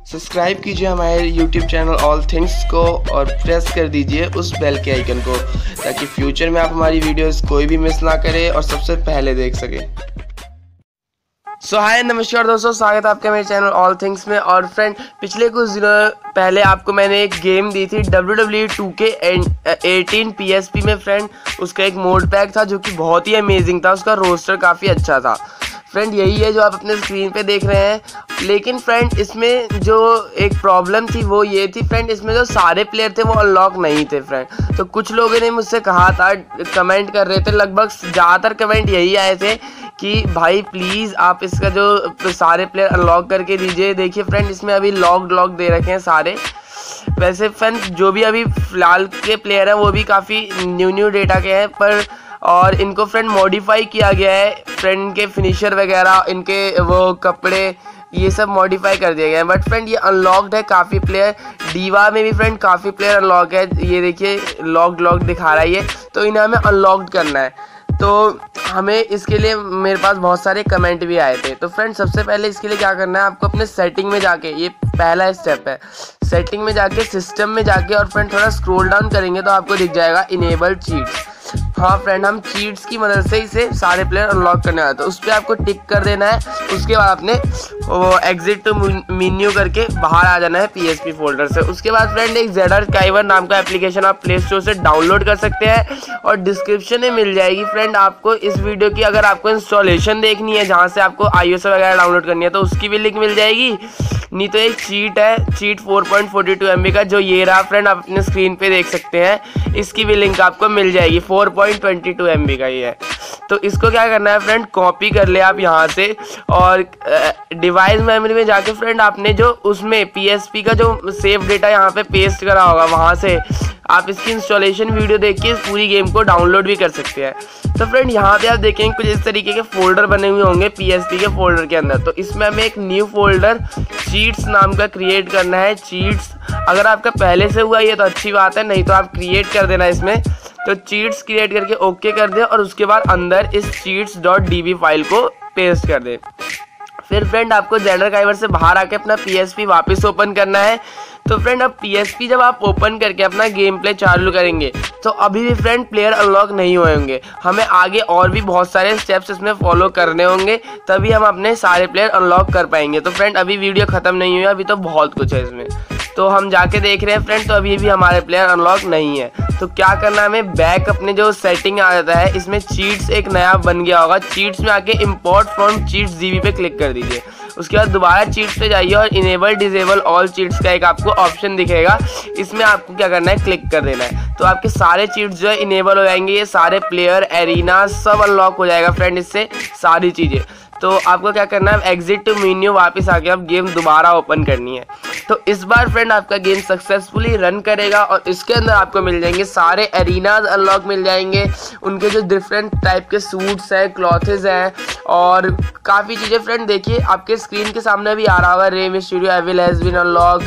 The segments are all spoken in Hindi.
सब्सक्राइब कीजिए हमारे YouTube चैनल ऑल थिंग्स को और प्रेस कर दीजिए उस बेल के आइकन को, ताकि फ्यूचर में आप हमारी वीडियोस कोई भी मिस ना करें और सबसे पहले देख सकें। हाय नमस्कार दोस्तों, स्वागत है आपका मेरे चैनल ऑल थिंग्स में। और फ्रेंड, पिछले कुछ दिनों पहले आपको मैंने एक गेम दी थी WWE 2K18 PSP में फ्रेंड। उसका एक मोड पैक था जो कि बहुत ही अमेजिंग था, उसका रोस्टर काफ़ी अच्छा था फ्रेंड। यही है जो आप अपने स्क्रीन पे देख रहे हैं। लेकिन फ्रेंड, इसमें जो एक प्रॉब्लम थी वो ये थी फ्रेंड, इसमें जो सारे प्लेयर थे वो अनलॉक नहीं थे फ्रेंड। तो कुछ लोगों ने मुझसे कहा था, कमेंट कर रहे थे, लगभग ज़्यादातर कमेंट यही आए थे कि भाई प्लीज़ आप इसका जो सारे प्लेयर अनलॉक करके दीजिए। देखिए फ्रेंड, इसमें अभी लॉक दे रखे हैं सारे। वैसे फ्रेंड, जो भी अभी फ़िलहाल के प्लेयर हैं वो भी काफ़ी न्यू डेटा के हैं, पर और इनको फ्रेंड मॉडिफाई किया गया है फ्रेंड। इनके फिनिशर वगैरह, इनके वो कपड़े, ये सब मॉडिफाई कर दिए गए हैं। बट फ्रेंड, ये अनलॉक्ड है काफ़ी प्लेयर। डीवा में भी फ्रेंड काफ़ी प्लेयर अनलॉक है। ये देखिए लॉक दिखा रहा है ये, तो इन्हें हमें अनलॉक्ड करना है। तो हमें इसके लिए मेरे पास बहुत सारे कमेंट भी आए थे। तो फ्रेंड, सबसे पहले इसके लिए क्या करना है, आपको अपने सेटिंग में जाके, ये पहला स्टेप है, सेटिंग में जाके, सिस्टम में जाके, और फ्रेंड थोड़ा स्क्रॉल डाउन करेंगे तो आपको दिख जाएगा इनेबल चीट्स। हाँ फ्रेंड, हम चीट्स की मदद से इसे सारे प्लेयर अनलॉक करने वाले, तो उस पर आपको टिक कर देना है। उसके बाद आपने वो एग्जिट टू मेन्यू करके बाहर आ जाना है PSP फोल्डर से। उसके बाद फ्रेंड, एक ZR नाम का एप्लीकेशन आप प्ले स्टोर से डाउनलोड कर सकते हैं और डिस्क्रिप्शन में मिल जाएगी फ्रेंड आपको इस वीडियो की। अगर आपको इंस्टॉलेशन देखनी है, जहाँ से आपको iOS वगैरह डाउनलोड करनी है, तो उसकी भी लिंक मिल जाएगी। नहीं तो एक चीट है, चीट 4.42 MB का, जो ये रहा फ्रेंड, आप अपने स्क्रीन पे देख सकते हैं। इसकी भी लिंक आपको मिल जाएगी, 4.22 MB का ये है। तो इसको क्या करना है फ्रेंड, कॉपी कर ले आप यहाँ से, और डिवाइस मेमोरी में जाके फ्रेंड आपने जो उसमें PSP का जो सेव डेटा यहाँ पे पेस्ट करा होगा, वहाँ से आप इसकी इंस्टॉलेशन वीडियो देख के इस पूरी गेम को डाउनलोड भी कर सकते हैं। तो फ्रेंड, यहाँ पे आप देखेंगे कुछ इस तरीके के फोल्डर बने हुए होंगे PSP के फोल्डर के अंदर। तो इसमें हमें एक न्यू फोल्डर चीट्स नाम का क्रिएट करना है। चीट्स अगर आपका पहले से हुआ ये तो अच्छी बात है, नहीं तो आप क्रिएट कर देना इसमें। तो चीट्स क्रिएट करके ओके कर दे, और उसके बाद अंदर इस cheats.db फाइल को पेस्ट कर दे। फिर फ्रेंड, आपको ZR से बाहर आके अपना PSP वापस ओपन करना है। तो फ्रेंड, अब PSP जब आप ओपन करके अपना गेम प्ले चालू करेंगे तो अभी भी फ्रेंड प्लेयर अनलॉक नहीं हुए होंगे। हमें आगे और भी बहुत सारे स्टेप्स इसमें फॉलो करने होंगे, तभी हम अपने सारे प्लेयर अनलॉक कर पाएंगे। तो फ्रेंड, अभी वीडियो ख़त्म नहीं हुई, अभी तो बहुत कुछ है इसमें। तो हम जाके देख रहे हैं फ्रेंड, तो अभी भी हमारे प्लेयर अनलॉक नहीं है। तो क्या करना है, हमें बैक अपने जो सेटिंग आ जाता है, इसमें चीट्स एक नया बन गया होगा, चीट्स में आके इंपोर्ट फ्रॉम चीट्स DB पे क्लिक कर दीजिए। उसके बाद दोबारा चीट्स पे जाइए और इनेबल डिसेबल ऑल चीट्स का एक आपको ऑप्शन दिखेगा। इसमें आपको क्या करना है, क्लिक कर देना है। तो आपके सारे चीट्स जो है इनेबल हो जाएंगे, ये सारे प्लेयर, एरिना सब अनलॉक हो जाएगा फ्रेंड इससे सारी चीज़ें। तो आपको क्या करना है, एग्जिट टू मेन्यू वापस आके अब गेम दोबारा ओपन करनी है। तो इस बार फ्रेंड आपका गेम सक्सेसफुली रन करेगा और इसके अंदर आपको मिल जाएंगे सारे एरिनाज अनलॉक मिल जाएंगे, उनके जो डिफरेंट टाइप के सूट्स हैं, क्लॉथेज हैं, और काफ़ी चीज़ें फ्रेंड देखिए आपके स्क्रीन के सामने भी आ रहा होगा, रेम studio evil has been unlock.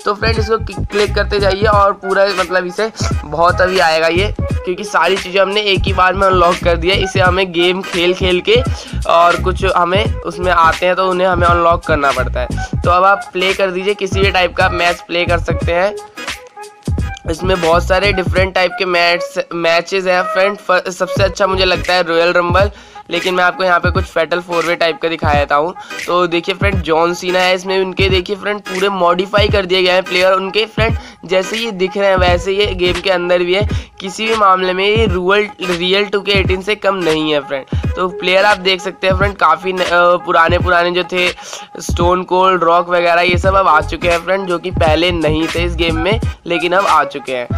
तो फ्रेंड, इसको क्लिक करते जाइए और पूरा मतलब इसे बहुत अभी आएगा ये, क्योंकि सारी चीज़ें हमने एक ही बार में अनलॉक कर दिया। इसे हमें गेम खेल के और कुछ हमें उसमें आते हैं तो उन्हें हमें अनलॉक करना पड़ता है। तो अब आप प्ले कर दीजिए, किसी भी टाइप का मैच प्ले कर सकते हैं। इसमें बहुत सारे डिफरेंट टाइप के मैचेस हैं फ्रेंड। सबसे अच्छा मुझे लगता है रॉयल रंबल, लेकिन मैं आपको यहाँ पे कुछ फैटल 4-वे टाइप का दिखा देता हूँ। तो देखिए फ्रेंड, जॉन सीना है इसमें, उनके देखिए फ्रेंड पूरे मॉडिफाई कर दिए गए हैं प्लेयर। उनके फ्रेंड जैसे ये दिख रहे हैं वैसे ये गेम के अंदर भी है। किसी भी मामले में ये रियल 2K18 से कम नहीं है फ्रेंड। तो प्लेयर आप देख सकते हैं फ्रेंड, काफ़ी पुराने जो थे, स्टोन कोल्ड, रॉक वगैरह, ये सब अब आ चुके हैं फ्रेंड, जो कि पहले नहीं थे इस गेम में, लेकिन अब आ चुके हैं।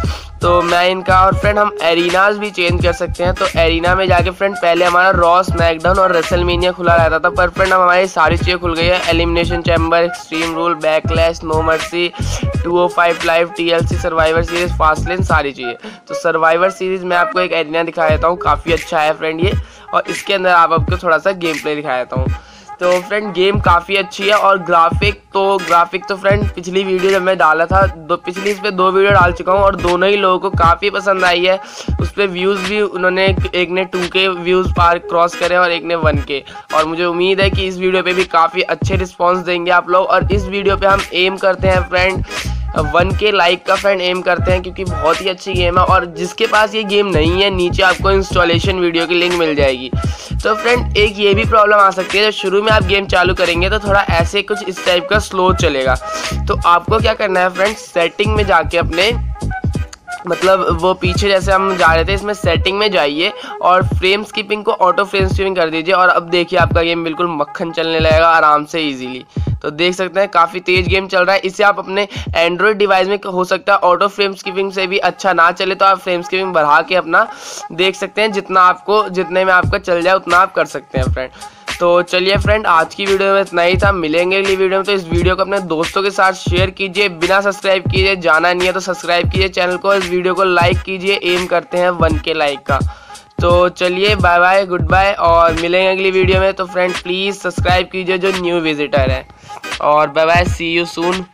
तो मैं इनका, और फ्रेंड हम एरिनाज भी चेंज कर सकते हैं। तो एरिना में जाके फ्रेंड पहले हमारा रॉ, स्मैकडाउन और रेसलमेनिया खुला रहता था, पर फ्रेंड अब हमारी सारी चीज़ें खुल गई है। Elimination chamber, extreme rule, backlash, no mercy, 205 live, TLC, survivor series, fastlane, सारी चीज़ें। तो सर्वाइवर सीरीज में आपको एक एरिना दिखा देता हूँ, काफ़ी अच्छा है फ्रेंड ये, और इसके अंदर आपको थोड़ा सा गेम प्ले दिखा देता हूँ। तो फ्रेंड गेम काफ़ी अच्छी है और ग्राफिक तो फ्रेंड पिछली वीडियो जब मैं डाला था पिछली इस पर 2 वीडियो डाल चुका हूँ और दोनों ही लोगों को काफ़ी पसंद आई है। उस पर व्यूज़ भी उन्होंने एक ने 2K व्यूज़ पार क्रॉस करे और एक ने 1K, और मुझे उम्मीद है कि इस वीडियो पे भी काफ़ी अच्छे रिस्पॉन्स देंगे आप लोग। और इस वीडियो पे हम एम करते हैं फ्रेंड 1K लाइक का फ्रेंड एम करते हैं, क्योंकि बहुत ही अच्छी गेम है। और जिसके पास ये गेम नहीं है नीचे आपको इंस्टॉलेशन वीडियो की लिंक मिल जाएगी। तो फ्रेंड एक ये भी प्रॉब्लम आ सकती है, जब शुरू में आप गेम चालू करेंगे तो थोड़ा ऐसे कुछ इस टाइप का स्लो चलेगा। तो आपको क्या करना है फ्रेंड, सेटिंग में जाके अपने मतलब वो पीछे जैसे हम जा रहे थे इसमें सेटिंग में जाइए और फ्रेम स्किपिंग को ऑटो फ्रेम स्किपिंग कर दीजिए। और अब देखिए आपका गेम बिल्कुल मक्खन चलने लगेगा आराम से इजीली। तो देख सकते हैं काफ़ी तेज गेम चल रहा है। इसे आप अपने एंड्रॉयड डिवाइस में हो सकता है ऑटो फ्रेम स्किपिंग से भी अच्छा ना चले, तो आप फ्रेम स्किपिंग बढ़ा के अपना देख सकते हैं, जितने में आपका चल जाए उतना आप कर सकते हैं फ्रेंड। तो चलिए फ्रेंड आज की वीडियो में इतना ही था, मिलेंगे अगली वीडियो में। तो इस वीडियो को अपने दोस्तों के साथ शेयर कीजिए, बिना सब्सक्राइब कीजिए, जाना नहीं है तो सब्सक्राइब कीजिए चैनल को, इस वीडियो को लाइक कीजिए, एम करते हैं 1K लाइक का। तो चलिए बाय बाय, गुड बाय, और मिलेंगे अगली वीडियो में। तो फ्रेंड प्लीज़ सब्सक्राइब कीजिए जो न्यू विजिटर है, और bye bye, see you soon.